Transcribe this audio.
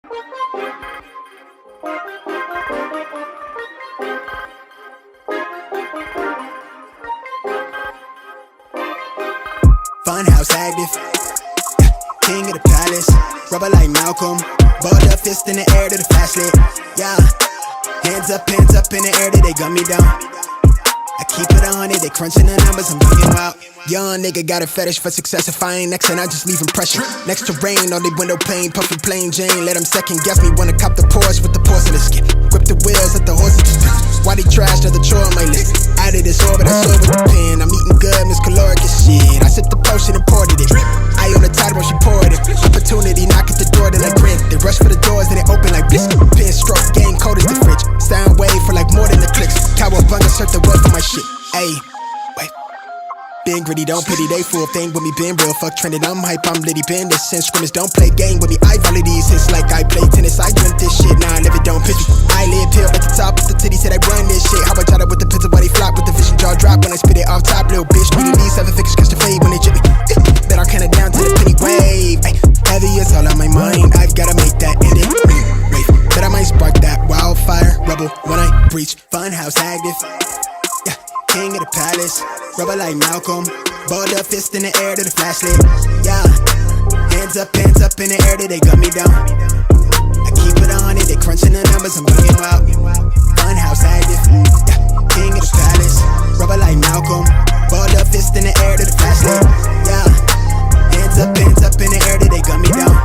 Funhouse active, king of the palace, rubber like Malcolm, balled up fist in the air to the flashlight, yeah. Hands up in the air till they gun me down. I keep it on it, they crunching the numbers, I'm getting wild. Young nigga got a fetish for success. If I ain't next, then I just leave impression. Next to rain on the window pane, puffin' plain Jane. Let them second guess me, wanna cop the Porsche with the porcelain skin. Grip the wheels, let the horses just spin. Why they trash, another chore on my list. Out of this orbit, I saw with the pen. I'm eating good, Miss Caloric as shit. I sipped the potion and poured it in. I on the tide when she poured it. Opportunity knock at the door, then I grin. They rush for the doors, then they open like biscuit. Pin stroke, game cold as the fridge. Sound wave for like more than the clicks. Cowabunga, search the world for my shit. Ayy, wait. Been gritty, don't pity, they full thing with me, been real, fuck trending, I'm hype, I'm litty, been this since scrimmage, don't play game with me, I volley these hits like I play tennis, I drink this shit, nah, I live it, don't pitch me, I live here at the top of the titty, said I run this shit, how I jot it with the pizza, why they flop with the vision, jaw drop when I spit it off top, little bitch, needing these 7 figures, catch the fade when they chip me, bet I'll count it down to the penny wave, ay, heavy is all on my mind, I've gotta make that end it, wait, bet I might spark that wildfire, rebel when I breach, funhouse active. King of the palace, rubber like Malcolm, balled up fist in the air to the flashlight, yeah. Hands up in the air till they gun me down. I keep it on it, they crunching the numbers, I'm getting wild. Funhouse active, yeah. King of the palace, rubber like Malcolm, balled up fist in the air to the flashlight, yeah. Hands up in the air till they gun me down.